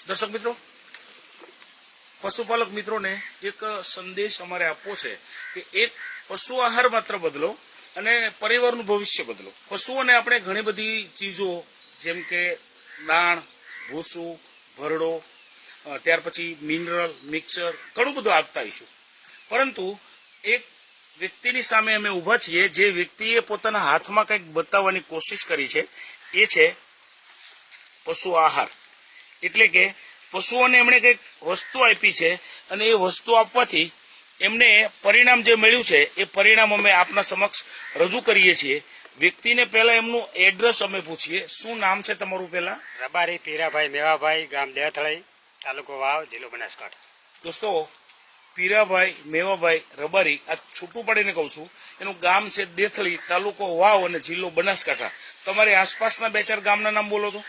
દર્શક મિત્રો, પશુપાલક મિત્રોને એક સંદેશ અમારે આપવો છે કે એક પશુ આહાર માત્ર બદલો અને પરિવારનું ભવિષ્ય બદલો. પશુઓને આપણે ઘણી બધી ચીજો જેમ કે દાણ, ભૂસું, ભરડો, ત્યાર પછી મિનરલ, મિક્સર ઘણું બધું આપતા આવીશું. પરંતુ એક વ્યક્તિની સામે અમે ઊભા છીએ જે વ્યક્તિએ પોતાના હાથમાં કંઈક બતાવવાની કોશિશ કરી છે. એ છે પશુ આહાર. એટલે કે પશુઓને એમણે કંઈક વસ્તુ આપી છે અને એ વસ્તુ આપવાથી એમને પરિણામ જે મળ્યું છે એ પરિણામ અમે આપના સમક્ષ રજૂ કરીએ છીએ. વ્યક્તિને પહેલા એમનું એડ્રેસ અમે પૂછીએ. શું નામ છે તમારું? પહેલા રબારી પીરાભાઈ મેવાભાઈ, ગામ દેથળી, તાલુકો વાવ, જિલ્લો બનાસકાંઠા. દોસ્તો, પીરાભાઈ મેવાભાઈ રબારી, આ છૂટું પડીને કહું છું, એનું ગામ છે દેથળી, તાલુકો વાવ અને જિલ્લો બનાસકાંઠા. તમારી આસપાસના બે ચાર ગામના નામ બોલો તો.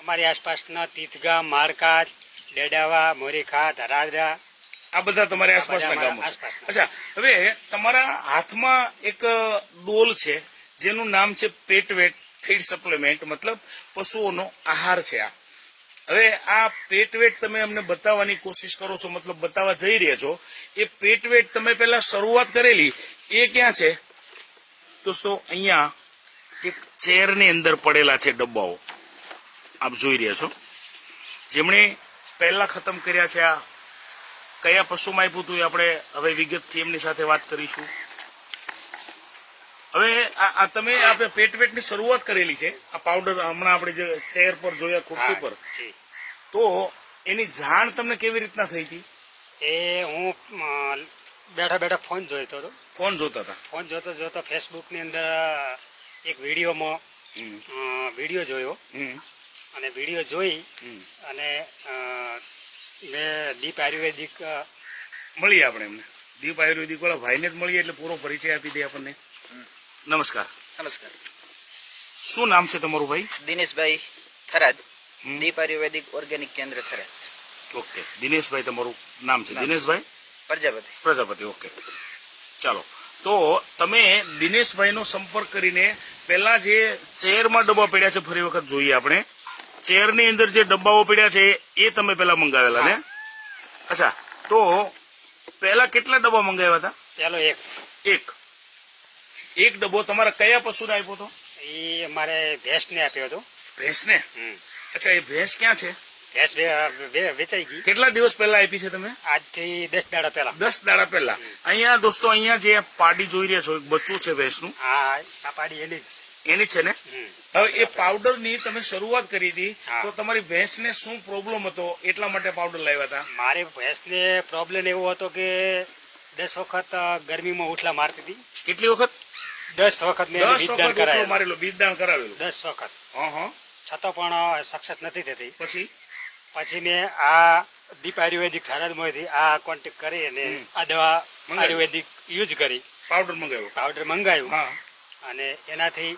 અમારી આસપાસના તીથગામ, મારકાત, ડેડાવા, મોરીખા, ધરાદરા, આ બધા તમારી આસપાસના ગામો છે. અચ્છા, હવે તમારા હાથમાં એક ડોલ છે જેનું નામ છે પેટવેટ ફીડ સપ્લિમેન્ટ, મતલબ પશુઓનો આહાર છે. આ હવે આ પેટવેટ તમે અમને બતાવવાની કોશિશ કરો છો, મતલબ બતાવવા જઈ રહ્યા છો. એ પેટવેટ તમે પહેલા શરૂઆત કરેલી એ ક્યાં છે દોસ્તો? અહીંયા એક ચેરની અંદર પડેલા છે ડબ્બાઓ, આપ જોઈ રહ્યા છો. જેમણે પહેલા ખતમ કર્યા છે. આ કયા પશુમાં આપ્યું હતું એ આપણે હવે વિગતથી એમની સાથે વાત કરીશું. હવે આ તમે આપણે પેટવેટની શરૂઆત કરેલી છે. આ પાવડર હમણાં આપણે જે ચેર પર જોયા, ખુરશી પર, તો એની જાણ તમને કેવી રીતના થઈ હતી? એ હું બેઠા બેઠા ફોન જોઈતો હતો. ફોન જોતા હતા? ફોન જોતો જોતો ફેસબુકની અંદર એક વિડીયોમાં વિડીયો જોયો અને વિડીયો જોઈ અને મેં દીપ આયુર્વેદિક મળીએ આપણે એમને. દીપ આયુર્વેદિક વાળા ભાઈને જ મળીએ એટલે પૂરો પરિચય આપી દે આપણને. નમસ્કાર. નમસ્કાર. શું નામ છે તમારું ભાઈ? દિનેશભાઈ થરાદ, દીપ આયુર્વેદિક ઓર્ગેનિક કેન્દ્ર થરાદ. ઓકે, દિનેશભાઈ તમારું નામ છે? દિનેશભાઈ પ્રજાપતિ. ઓકે, ચાલો. તો તમે દિનેશભાઈનો સંપર્ક કરીને પહેલા જે ચેરમાં ડબ્બા પડ્યા છે ફરી વખત જોઈએ આપણે. ચેરની અંદર જે ડબ્બાઓ પડ્યા છે એ તમે પેલા મંગાવેલા ને? અચ્છા, તો પહેલા કેટલા ડબ્બા મંગાવ્યા હતા? પેલો એક ડબ્બો તમારા કયા પશુને આપ્યો હતો? એ અમારે ભેંસને આપ્યો હતો. ભેંસને? અચ્છા, એ ભેંસ ક્યાં છે? ભેંસ વેચાઈ ગઈ. કેટલા દિવસ પહેલા આપી છે તમે? આજથી 10 દાડા પહેલા. 10 દાડા પહેલા. અહીંયા દોસ્તો, અહીંયા જે પાડી જોઈ રહ્યા છો, એક બચ્ચું છે ભેંસનું. આ પાડી એની જ છે ને? હવે એ પાવડર ની તમે શરૂઆત કરી હતી, તો તમારી ભેંસને શું પ્રોબ્લેમ હતો એટલા માટે પાવડર લાવ્યા હતા? મારી ભેંસને પ્રોબ્લેમ એવો હતો કે 10 વખત ગરમીમાં ઉઠલા મારતી હતી. કેટલી વખત? 10 વખત મેં બીજદાન મારેલો, બીજદાન કરાવેલું. 10 વખત. હા. છતાં પણ સક્સેસ નથી થતી. પછી મેં આ દીપ આયુર્વેદિક થરાદમાંથી આ કોન્ટેક્ટ કરી અને આ દવા આયુર્વેદિક યુઝ કરી. પાવડર મંગાવ્યું. અને એનાથી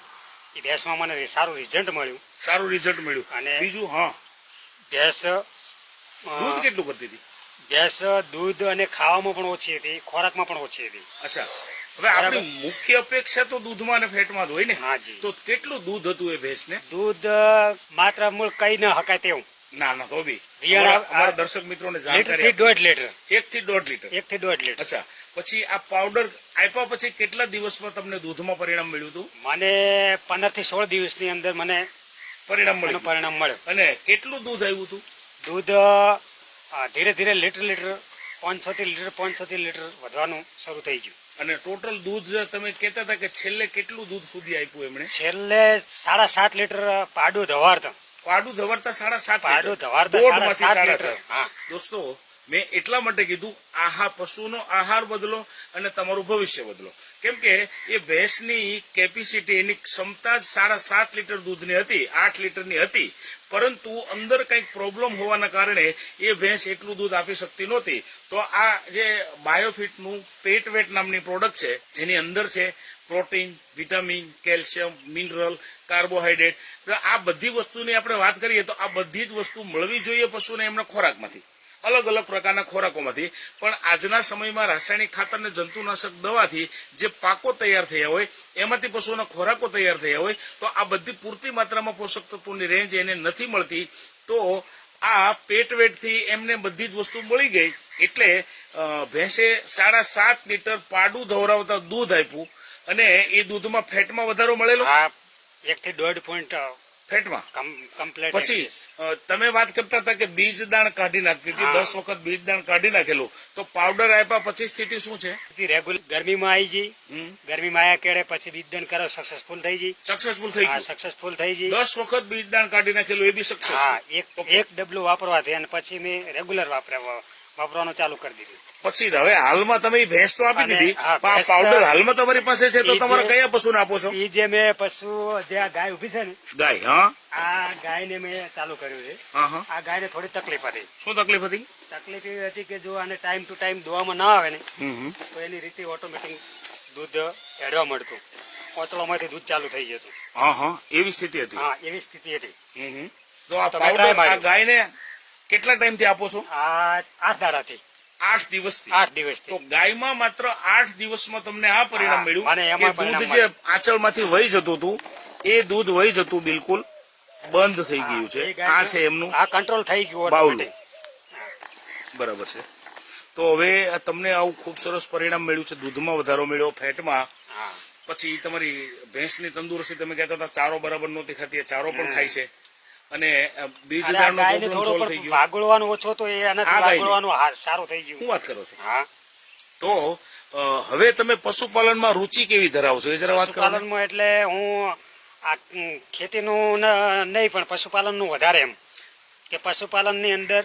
એ ભેંસમાં મને સારું રિઝલ્ટ મળ્યું. અને બીજું, ભેંસ દૂધ કેટલું કરતી હતી? ભેંસ દૂધ અને ખાવામાં પણ ઓછી હતી, ખોરાકમાં પણ ઓછી હતી. અચ્છા, હવે આપણી મુખ્ય અપેક્ષા તો દૂધમાં અને ફેટમાં જ હોય ને? હાજી. તો કેટલું દૂધ હતું એ ભેંસને? દૂધ માત્ર મૂળ કઈ ન હકાય તેવું. ના, તો બી અમારા દર્શક મિત્રોને જાણકારી. 1 થી 1.5 લીટર. અચ્છા, પછી આ પાવડર આપ્યા પછી કેટલા દિવસમાં તમને દૂધમાં પરિણામ મળ્યું હતું? મને 15 થી 16 દિવસની અંદર મને પરિણામ મળ્યું. અને કેટલું દૂધ આવ્યું હતું? દૂધ ધીરે ધીરે લીટર 500 થી લીટર વધવાનું શરૂ થઈ ગયું. અને ટોટલ દૂધ તમે કહેતા હતા કે છેલ્લે કેટલું દૂધ સુધી આપ્યું એમણે? છેલ્લે 7.5 લીટર પાડું ધવારતા 7.5 લીટર. દોસ્તો, મેં એટલા માટે કીધું, આહાર પશુનો આહાર બદલો અને તમારું ભવિષ્ય બદલો. કેમ કે એ ભેંસની કેપેસિટી, એની ક્ષમતા જ 7.5 લીટર દૂધની હતી, 8 લીટરની હતી. પરંતુ અંદર કંઈક પ્રોબ્લેમ હોવાના કારણે એ ભેંસ એટલું દૂધ આપી શકતી નહોતી. તો આ જે બાયોફિટનું પેટવેટ નામની પ્રોડક્ટ છે, જેની અંદર છે protein, vitamin, calcium, mineral, carbohydrate, આ બધી વસ્તુની આપણે વાત કરીએ તો આ બધી જ વસ્તુ મળવી જોઈએ પશુને એમના ખોરાકમાંથી, અલગ અલગ પ્રકારના ખોરાકોમાંથી. પણ આજના સમયમાં રાસાયણિક ખાતર ને જંતુનાશક દવાથી જે પાકો તૈયાર થયા હોય, એમાંથી પશુઓના ખોરાકો તૈયાર થયા હોય, તો આ બધી પૂરતી માત્રામાં પોષક તત્વોની રેન્જ એને નથી મળતી. તો આ પેટ વેટથી એમને બધી જ વસ્તુ મળી ગઈ એટલે ભેંસે 7.5 લીટર પાડું ધવરાવતા દૂધ આપ્યું અને એ દૂધમાં ફેટમાં વધારો મળેલો. આ 1 થી 1.5 પોઈન્ટ ફેટમાં કમ્પ્લીટ. પછી તમે વાત કરતા હતા કે બીજ દાણ કાઢી નાખતી હતી, 10 વખત બીજ દાણ કાઢી નાખેલું, તો પાવડર આપ્યા પછી સ્થિતિ શું છે? રેગ્યુલર ગરમીમાં આવી જઈ, ગરમીમાં આયા કેડે પછી બીજદાન કરો સક્સેસફુલ થઈ જઈ. સક્સેસફુલ થઈ ગયું. સક્સેસફુલ થઈ જઈ. 10 વખત બીજ દાણ કાઢી નાખેલું એ બી સક્સેસ. હા, એક ડબલું વાપરવાથી અને પછી મેં રેગ્યુલર વાપરવાનું ચાલુ કરી દીધું. પછી હવે હાલમાં તમે ભેંસ તો આપી અને દીધી, હા, પણ આ ભેંસ પાવડર હાલમાં તમારી પાસે છે તો ઈ તમારે જે- કયા પશુને આપો છો? એ જે મેં પશુ જે આ ગાય ઉભી છે ને, ગાય. હા આ ગાયને મેં ચાલુ કર્યું છે. હા હા. આ ગાયને થોડી તકલીફ હતી. શું તકલીફ હતી? તકલીફ એવી હતી કે જો આને ટાઈમ ટુ ટાઈમ દોવામાં ના આવે ને તો એની રીતે ઓટોમેટિક દૂધ હેડવા મળતું, ઓચળોમાંથી દૂધ ચાલુ થઈ જતું. હા હા, એવી સ્થિતિ હતી. હા, એવી સ્થિતિ હતી. તો આ તમે પાવડર try આ માર્યો. ગાયને કેટલા ટાઈમથી આપો છો? આ 8 દાડાથી, 8 દિવસથી. 8 દિવસથી. તો ગાયમાં માત્ર 8 દિવસમાં તમને આ પરિણામ હા, મને મળ્યું એમાં કે દૂધ પરિણામ જે આંચળમાંથી વહી જતું હતું એ દૂધ વહી જતું બિલકુલ બંધ થઈ ગયું છે. એ ગાય આ છે એમનું આ કંટ્રોલ થઈ ગયું બાવલું. automatic. બરાબર છે. તો હવે આ તમને આવું ખૂબ સરસ પરિણામ મળ્યું છે, દૂધમાં વધારો મળ્યો, ફેટમાં. હા. પછી તમારી ભેંસની તંદુરસ્તી, તમે કહેતા હતા ચારો બરાબર નહોતી ખાતી, એ ચારો પણ ખાય છે અને બીજ અને આ દાણનો ગાયને પ્રોબ્લેમ થોડો સોલ્વ થઈ પણ ગયો. વાગોળવાનું ઓછો તો એ આ એનાથી ગાયને? વાગોળવાનું સારું થઈ ગયું. શું વાત કરો છો? હા, તો હવે તમે પશુપાલનમાં રુચિ કેવી ધરાવો છો એ જરા વાત કરો ને. પશુપાલનમાં એટલે હું આ ખેતીનું નહીં પણ પશુપાલનનું વધારે એમ કે પશુપાલનની અંદર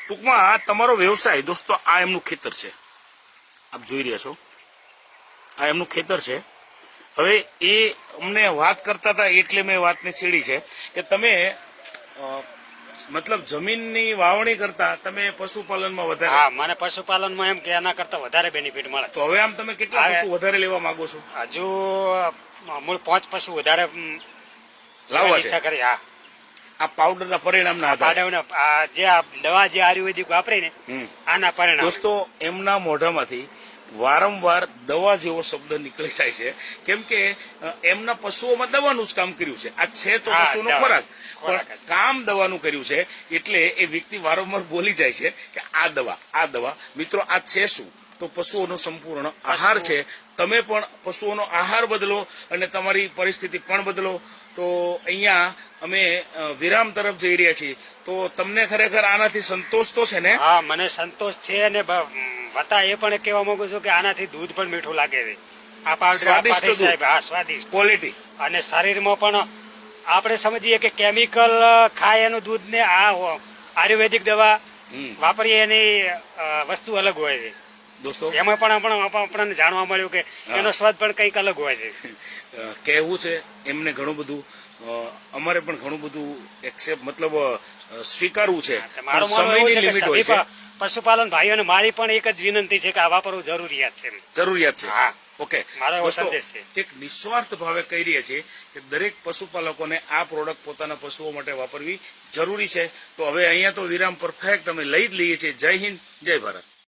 ટૂંકમાં આ તમારો વ્યવસાય. દોસ્તો, આ એમનું ખેતર છે, આપ જોઈ રહ્યા છો, આ એમનું ખેતર છે. હવે એ અમને વાત કરતા હતા એટલે મેં વાતને છેડી છે કે તમે મતલબ જમીનની વાવણી કરતા તમે પશુપાલનમાં વધારે. હા, મને પશુપાલનમાં એમ કે એના કરતા વધારે બેનિફિટ મળે. તો હવે આમ તમે કેટલા હવે- પશુ વધારે લેવા માંગો છો? હજુ મૂળ 5 પશુ વધારે લાવવા છે ઈચ્છા કરી. હા, આ પાવડરના પરિણામના આધારે. પાડવને આ જે આ દવા જે આયુર્વેદિક વાપરીને આના પરિણામ. દોસ્તો, એમના મોઢામાંથી વારંવાર દવા જેવો શબ્દ નીકળી જાય છે કેમ કે એમના પશુઓમાં દવાનું જ કામ કર્યું છે. આ છે તો હા, પશુનો દવા. ખોરાક, ખોરાક પણ જ. કામ દવાનું કર્યું છે એટલે એ વ્યક્તિ વારંવાર બોલી જાય છે કે આ દવા, આ દવા. મિત્રો, આ છે શું? તો પશુઓનો સંપૂર્ણ આહાર છે. તમે પણ પશુઓનો આહાર બદલો અને તમારી પરિસ્થિતિ પણ બદલો. તો અહીંયા અમે વિરામ તરફ જઈ રહ્યા છીએ. તો તમને ખરેખર આનાથી સંતોષ તો છે ને? હા, મને સંતોષ છે અને વતા એ પણ કહેવા માંગુ છું કે આનાથી દૂધ પણ મીઠું લાગે છે. આ પાવડર સ્વાદિષ્ટ આપવાથી દૂધ. સાહેબ, હા, સ્વાદિષ્ટ. ક્વોલિટી. અને શરીરમાં પણ આપણે સમજીએ કે કેમિકલ ખાય એનું દૂધ ને આ આયુર્વેદિક દવા વાપરીએ એની વસ્તુ અલગ હોય છે. દોસ્તો, એમાં પણ આપણને જાણવા મળ્યું કે એનો સ્વાદ પણ કંઈક અલગ હોય છે. કહેવું છે એમને ઘણું બધું, અમારે પણ ઘણું બધું એક્સેપ્ટ મતલબ સ્વીકારવું છે, મારો પણ માનવું એવું સમયની છે કે લિમિટ હોય છે. પશુપાલન ભાઈઓને મારી પણ એક જ વિનંતી છે કે આ વાપરવું જરૂરિયાત છે. જરૂરિયાત છે. હા. ઓકે મારો એવો દોસ્તો, સંદેશ છે. એક નિસ્વાર્થ ભાવે કહી રહ્યા છે કે દરેક પશુપાલકોને આ પ્રોડક્ટ પોતાના પશુઓ માટે વાપરવી જરૂરી છે. તો હવે અહીંયા તો વિરામ પરફેક્ટ અમે લઈ જ લઈએ છીએ. જય હિન્દ, જય ભારત.